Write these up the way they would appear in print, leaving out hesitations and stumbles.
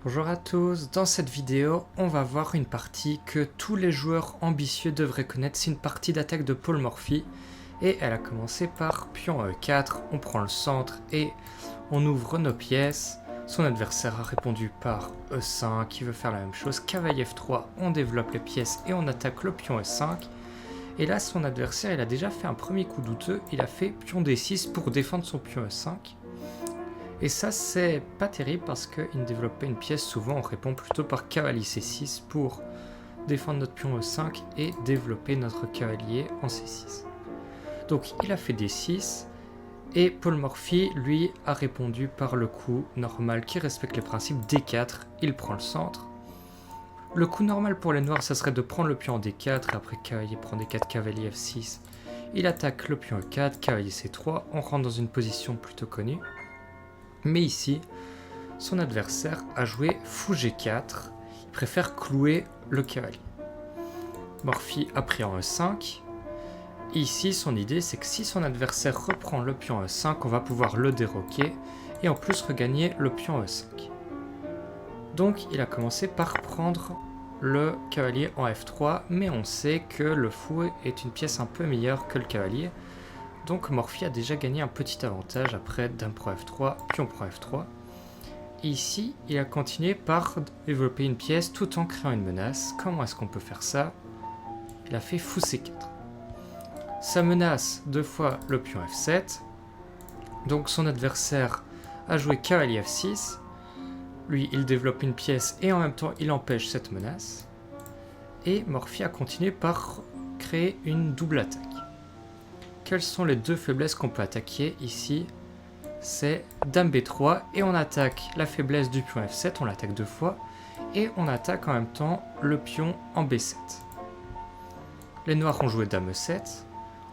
Bonjour à tous, dans cette vidéo, on va voir une partie que tous les joueurs ambitieux devraient connaître, c'est une partie d'attaque de Paul Morphy, et elle a commencé par pion E4, on prend le centre et on ouvre nos pièces, son adversaire a répondu par E5, qui veut faire la même chose, cavalier F3, on développe les pièces et on attaque le pion E5, et là son adversaire il a déjà fait un premier coup douteux, il a fait pion D6 pour défendre son pion E5, et ça c'est pas terrible parce qu'il ne développe pas une pièce, souvent on répond plutôt par cavalier C6 pour défendre notre pion E5 et développer notre cavalier en C6. Donc il a fait D6 et Paul Morphy lui a répondu par le coup normal qui respecte les principes D4, il prend le centre. Le coup normal pour les noirs ça serait de prendre le pion en D4 et après cavalier prend D4, cavalier F6. Il attaque le pion E4, cavalier C3, on rentre dans une position plutôt connue. Mais ici, son adversaire a joué fou G4, il préfère clouer le cavalier. Morphy a pris en E5, et ici son idée c'est que si son adversaire reprend le pion E5, on va pouvoir le déroquer, et en plus regagner le pion E5. Donc il a commencé par prendre le cavalier en F3, mais on sait que le fou est une pièce un peu meilleure que le cavalier, donc Morphy a déjà gagné un petit avantage après dame prend F3, pion prend F3. Et ici, il a continué par développer une pièce tout en créant une menace. Comment est-ce qu'on peut faire ça? Il a fait fou C4. Ça menace deux fois le pion F7. Donc son adversaire a joué cavalier F6. Lui, il développe une pièce et en même temps, il empêche cette menace. Et Morphy a continué par créer une double attaque. Quelles sont les deux faiblesses qu'on peut attaquer ici? C'est dame B3 et on attaque la faiblesse du pion F7, on l'attaque deux fois, et on attaque en même temps le pion en B7. Les noirs ont joué dame E7,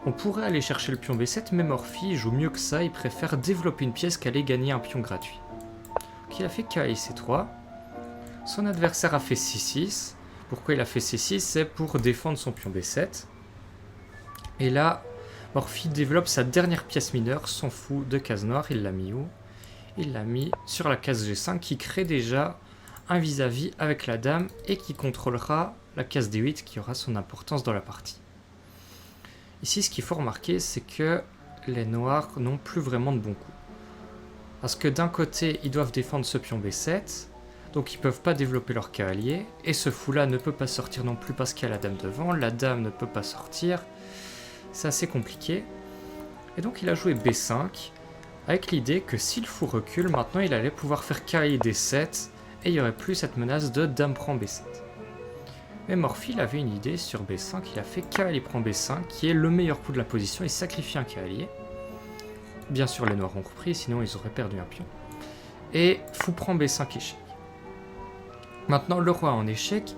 on pourrait aller chercher le pion B7, mais Morphy joue mieux que ça, il préfère développer une pièce qu'aller gagner un pion gratuit. Donc il a fait cavalier C3, son adversaire a fait C6, pourquoi il a fait C6? C'est pour défendre son pion B7, et là, Morphy développe sa dernière pièce mineure, son fou de case noire, il l'a mis où? Il l'a mis sur la case G5 qui crée déjà un vis-à-vis avec la dame et qui contrôlera la case D8 qui aura son importance dans la partie. Ici ce qu'il faut remarquer c'est que les noirs n'ont plus vraiment de bons coups. Parce que d'un côté ils doivent défendre ce pion B7, donc ils ne peuvent pas développer leur cavalier, et ce fou là ne peut pas sortir non plus parce qu'il y a la dame devant, la dame ne peut pas sortir. C'est assez compliqué. Et donc il a joué B5 avec l'idée que si le fou recule, maintenant il allait pouvoir faire cavalier D7 et il n'y aurait plus cette menace de dame prend B7. Mais Morphy il avait une idée sur B5, il a fait cavalier prend B5 qui est le meilleur coup de la position, il sacrifie un cavalier. Bien sûr les noirs ont repris, sinon ils auraient perdu un pion. Et fou prend B5 échec. Maintenant le roi en échec,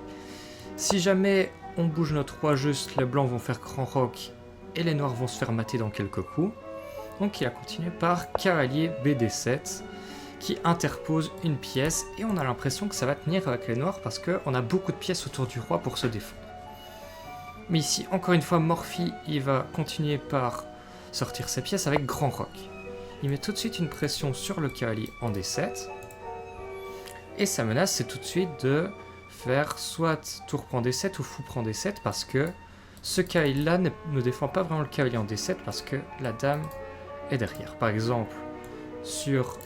si jamais on bouge notre roi juste, les blancs vont faire grand roc et les noirs vont se faire mater dans quelques coups. Donc il a continué par cavalier BD7 qui interpose une pièce et on a l'impression que ça va tenir avec les noirs parce qu'on a beaucoup de pièces autour du roi pour se défendre. Mais ici, encore une fois, Morphy il va continuer par sortir ses pièces avec grand roc. Il met tout de suite une pression sur le cavalier en D7 et sa menace c'est tout de suite de faire soit tour prend D7 ou fou prend D7 parce que ce cavalier-là ne défend pas vraiment le cavalier en D7 parce que la dame est derrière. Par exemple, sur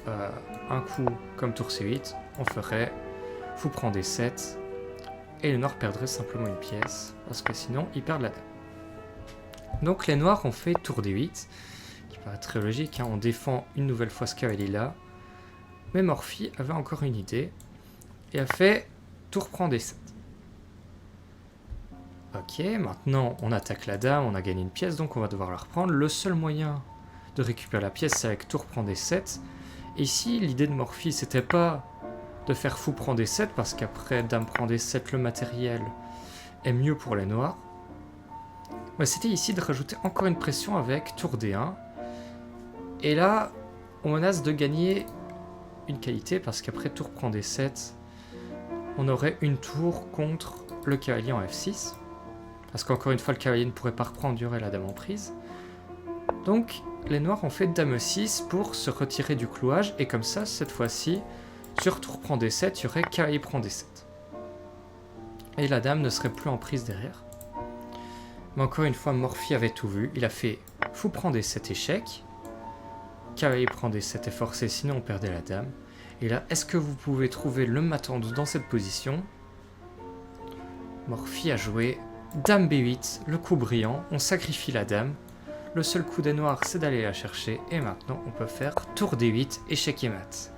un coup comme tour C8, on ferait fou prend D7 et les noirs perdraient simplement une pièce parce que sinon ils perdent la dame. Donc les noirs ont fait tour D8, qui paraît très logique, hein, on défend une nouvelle fois ce cavalier-là. Mais Morphy avait encore une idée et a fait tour prend D7. Ok, maintenant on attaque la dame, on a gagné une pièce, donc on va devoir la reprendre. Le seul moyen de récupérer la pièce, c'est avec tour prend D7. Et ici, l'idée de Morphy, c'était pas de faire fou prend D7, parce qu'après dame prend D7, le matériel est mieux pour les noirs. Mais c'était ici de rajouter encore une pression avec tour D1. Et là, on menace de gagner une qualité, parce qu'après tour prend D7, on aurait une tour contre le cavalier en F6. Parce qu'encore une fois, le cavalier ne pourrait pas reprendre, il y aurait la dame en prise. Donc, les noirs ont fait dame E6 pour se retirer du clouage, et comme ça, cette fois-ci, Sur tour prend D7, il y aurait cavalier prend D7. Et la dame ne serait plus en prise derrière. Mais encore une fois, Morphy avait tout vu. Il a fait fou prend D7 échec. Cavalier prend D7 est forcé, sinon on perdait la dame. Et là, est-ce que vous pouvez trouver le matandu dans cette position? Morphy a joué dame B8, le coup brillant. On sacrifie la dame. Le seul coup des noirs, c'est d'aller la chercher. Et maintenant, on peut faire tour D8, échec et mat.